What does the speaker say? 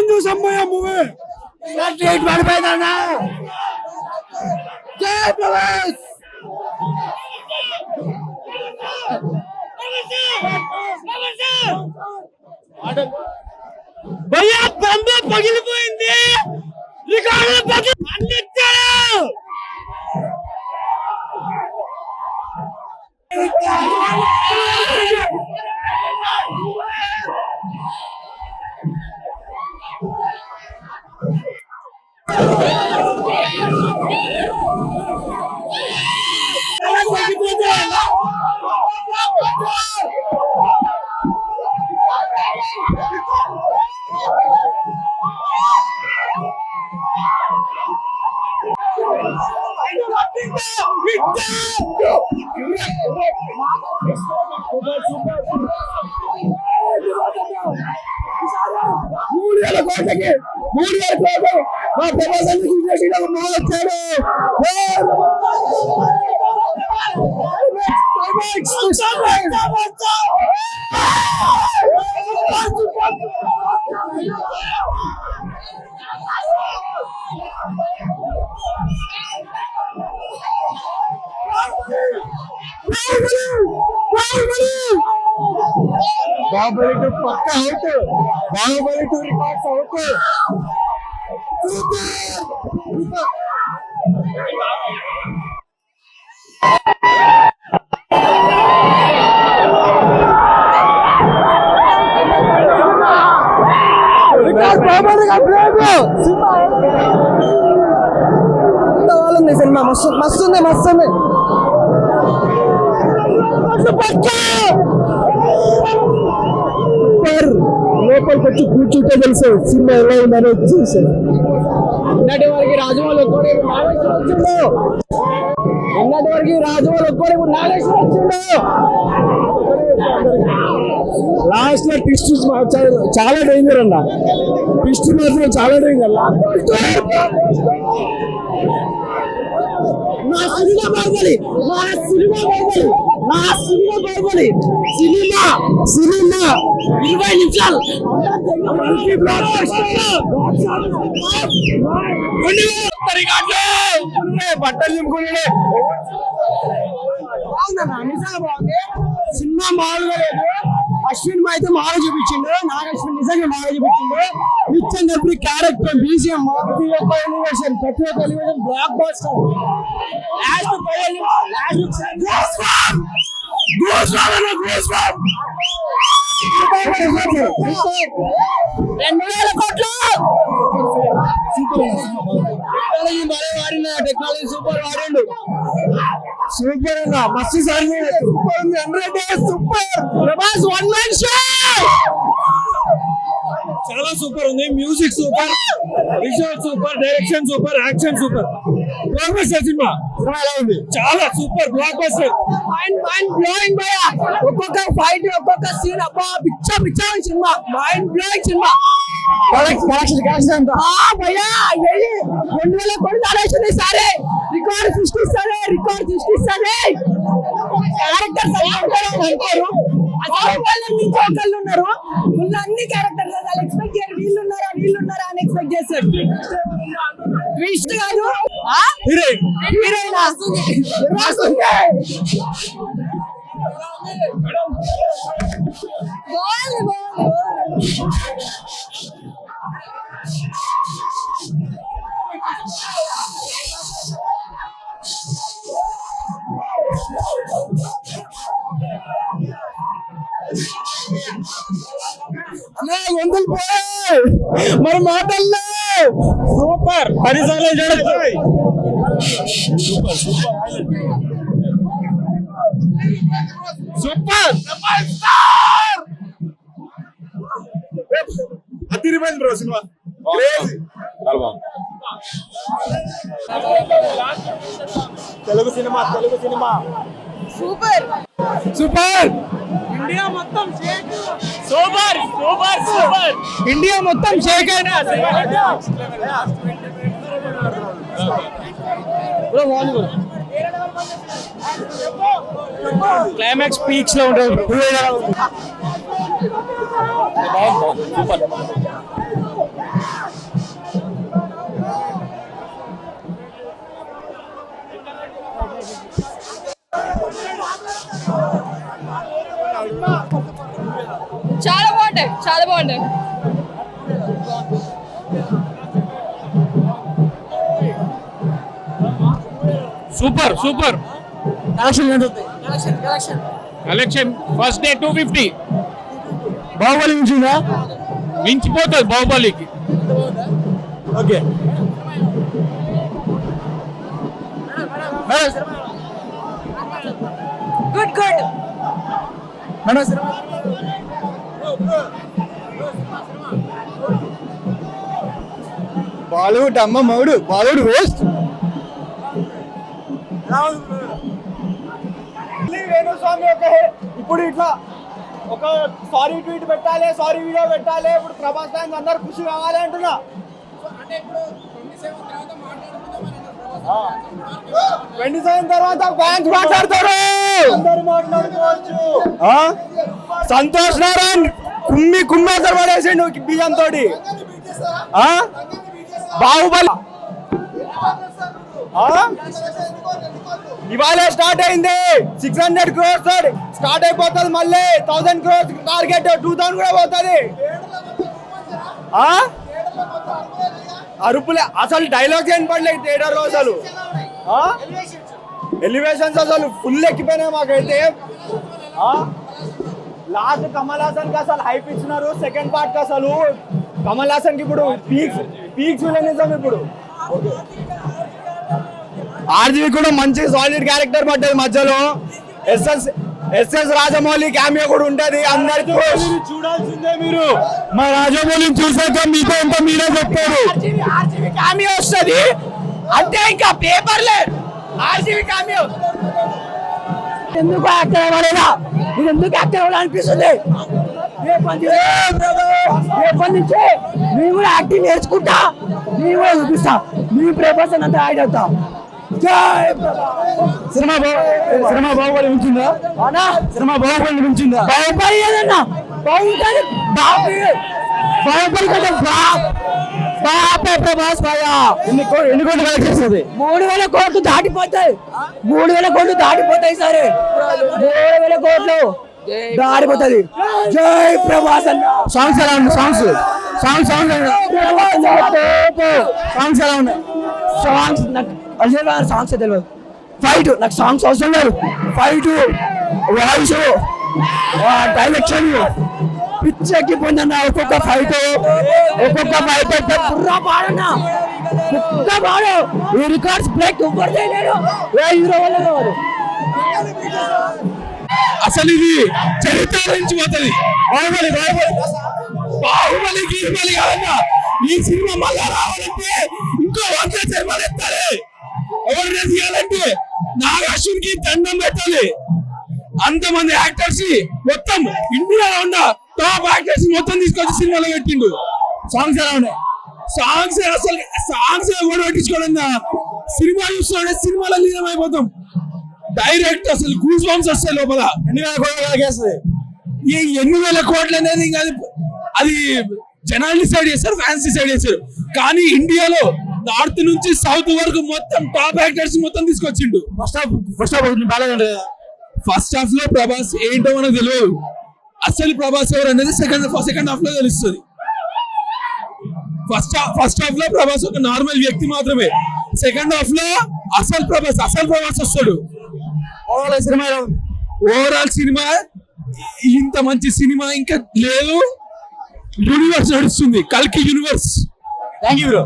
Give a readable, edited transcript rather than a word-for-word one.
చూసమ్మయ్య movie పడిపోయిందన్నా. జై ప్రభాస్. భయ్యా బొమ్మ పగిలిపోయింది, రికార్డులు పగిలిచ్చాడు. బాహుబలి టు పక్కా out, Baahubali two records out. Cinema మస్తు మస్తుంది మస్తుంది. లోపలికి వచ్చి కూర్చుంటే తెలుసు సినిమా ఎలా ఉందని చూసాను. నిన్నటి వరకు రాజమౌళి ఒక్కడే నాగేశ్వర వచ్చిండు. నిన్నటి వరకు రాజమౌళి ఒక్కడే నాగేశ్వర వచ్చిండు. లాస్ట్ లో ట్విస్ట్ చాలా డేంజర్ అన్న. ట్విస్ట్ మాత్రం చాలా డేంజర్. నా సినిమా బాహుబలి, నా సినిమా బాహుబలి, నా సినిమా బాహుబలి. సినిమా సినిమా 20 నిమిషాలు బట్టలు నింపుకునే బాగుంది. సినిమా మామూలుగా లేదు. అశ్విన్ అయితే మామూలు చూపించిండు, నాగశ్విన్ నిజంగా మామూలు చూపించిండు. నిత్యం చెప్పి క్యారెక్టర్ బీజిఎం ప్రతి ఒక్క elevation blockbuster. Technology super వాడిండు. సూపర్ అన్న మస్తు sir. Super Prabhas one man show చాలా సూపర్ ఉంది. Music super, visual super, direction super, action super. Blockbuster cinema ఎలా ఉంది? చాలా super blockbuster. Mind blowing భయ్యా. ఒక్కొక్క ఫైట్ ఒక్కొక్క సీన్ అబ్బా పిచ్చ పిచ్చ సినిమా. Mind blowing cinema. భయ్యా 2000 కోట్లు ఆలోచన సరే రికార్డ్ సృష్టిస్తారే, రికార్డ్ సృష్టిస్తారే. క్యారెక్టర్స్ అంటారు ఒకళ్ళు ఉన్నారు. ముందు అన్ని క్యారెక్టర్స్ వాళ్ళు ఎక్స్పెక్ట్ చేయరు. వీళ్ళున్నారా అని ఎక్స్పెక్ట్ చేస్తారు. ట్విస్ట్ కాదు హీరోయిన్ వందలు పోయి మరి మాటల్లో సూపర్ 10 సార్లు చూడొచ్చు. సూపర్ అదిరిపోయింది bro cinema. Telugu cinema super super India మొత్తం shake. Super super super India మొత్తం షేక్ అయినా క్లైమాక్స్ పీక్స్ లో ఉంటుంది. సూపర్ చాలా బాగుంటాయి, చాలా బాగుంటాయి. Super super collection first day 250. Baahubali మించిందా? మించిపోతుంది బాహుబలికి. Okay good good. బాలీవుడ్ అమ్మ మౌడు బాలీవుడ్ వేస్ట్. వేణుస్వామి ఇప్పుడు ఇట్లా ఒక సారీ ట్వీట్ పెట్టాలి, సారీ వీడియో పెట్టాలి. ఇప్పుడు ప్రభాస్ ఫ్యాన్స్ అందరు ఖుషి కావాలి అంటున్నా. 27 తర్వాత ఫ్యాన్స్ మాట్లాడతారు, అందరు మాట్లాడుకోవచ్చు. సంతోష్ నారాయణ్ కుమ్మేసరి పడేసిండు బియ్యం తోటి. బాహుబలి ఇవాళ స్టార్ట్ అయింది. 600 crores తోటి స్టార్ట్ అయిపోతుంది. మళ్ళీ 1000 crores టార్గెట్ 2000 కూడా పోతుంది. అరుపులే అసలు డైలాగ్స్ ఏం పడలేదు థియేటర్ లో. అసలు ఎలివేషన్స్ అసలు ఫుల్ ఎక్కిపోయినాయి మాకైతే. లాస్ట్ కమల్ హాసన్ కి అసలు హైప్ ఇచ్చినారు. సెకండ్ పార్ట్ కి అసలు కమల్ హాసన్ కి ఇప్పుడు పీక్స్ విలనిజం. ఇప్పుడు ఆర్జీవి కూడా మంచి సాలిడ్ క్యారెక్టర్ పడ్డది మధ్యలో. ఎస్ఎస్ రాజమౌళి క్యామియో కూడా ఉంటది. అందరికి చూడాల్సిందే మీరు. మా రాజమౌళిని చూసాక మీతో ఇంకా మీరే చెప్పారు. ఆర్జీవి క్యామియో వస్తుంది అంటే ఇంకా పేపర్లే. ఆర్జీవి క్యామియో ఎందుకు యాక్టర్ అవ్వలేదా? మీరు ఎందుకు యాక్టర్ అవ్వాలనిపిస్తుంది? రేపటి నుంచి మేము కూడా యాక్టింగ్ నేర్చుకుంటా, మేము కూడా చూపిస్తా. మీ ప్రపంచం అంతా యాడ్ అవుతా. సినిమా బాహుబలి ఉంచిందా? సినిమా బాహుబలి ఉంచిందా? బాహుబలి ఏదన్నా బాగుంటుంది. బాహుబలి కంటే బాపే ప్రభాస్ భయ్యా. ఎన్ని కోట్లు కలెక్ట్ చేస్తుంది? 3000 కోట్లు దాటిపోతాయి. 3000 కోట్లు దాటిపోతాయి. సరే 3000 కోట్లు దాటిపోతుంది. జై ప్రభాస్ అన్న. సాంగ్స్ ఎలా ఉన్నాయి? సాంగ్స్ ఎలా ఉన్నాయి? సాంగ్స్ నాకు అసలు సాంగ్స్ తెలియదు. ఫైట్ నాకు సాంగ్స్ అవసరం లేదు. ఫైట్ వాయిస్ డైరెక్షన్ పిచ్చెక్కిపోయిందన్న. ఒక్కొక్క ఫైట్ బుర్రా పాడన్నా. ఒక్క పాడు ఈ రికార్డ్స్ బ్రేక్ ఎవ్వరు చేయలేరు. ఏ హీరో వల్ల కాదు. అసలు ఇది చరిత్ర నుంచి పోతుంది. బాహుబలి గీర్బలి కాదన్నా. ఈ సినిమా మళ్ళా రావాలంటే ఇంకో 100 సినిమాలు ఎత్తాలి. ఎవరు చేయాలంటే నాగార్జునకి దండం పెట్టాలి. అంతమంది యాక్టర్స్ మొత్తం ఇండియాలో ఉన్న టాప్ యాక్టర్స్ మొత్తం తీసుకొచ్చి సినిమాలో పెట్టిండు. సాంగ్స్ ఎలా ఉన్నాయి? సాంగ్స్ కూడా పట్టించుకోవాలన్నా. సినిమా చూస్తుంటే సినిమాలో లీనమైపోతాం. డైరెక్ట్ అసలు గూస్ బంప్స్ వస్తాయి లోపల. 2000 కోట్లు ఈ 2000 కోట్లు అనేది ఇంకా అది జనాలు డిసైడ్ చేస్తారు, ఫ్యాన్స్ డిసైడ్ చేస్తారు. కానీ ఇండియాలో నార్త్ నుంచి సౌత్ వరకు మొత్తం టాప్ యాక్టర్స్ మొత్తం తీసుకొచ్చిండు. ఫస్ట్ హాఫ్ లో ప్రభాస్ ఏంటో మనకు తెలియదు. అసలు ప్రభాస్ ఎవరు అనేది సెకండ్ హాఫ్ లో తెలుస్తుంది. ఫస్ట్ హాఫ్ లో ప్రభాస్ ఒక నార్మల్ వ్యక్తి మాత్రమే. సెకండ్ హాఫ్ లో అసలు ప్రభాస్ వస్తాడు. ఓవరాల్ సినిమా ఇంత మంచి సినిమా ఇంకా లేదు. యూనివర్స్ నడుస్తుంది. కల్కి యూనివర్స్. Thank you bro.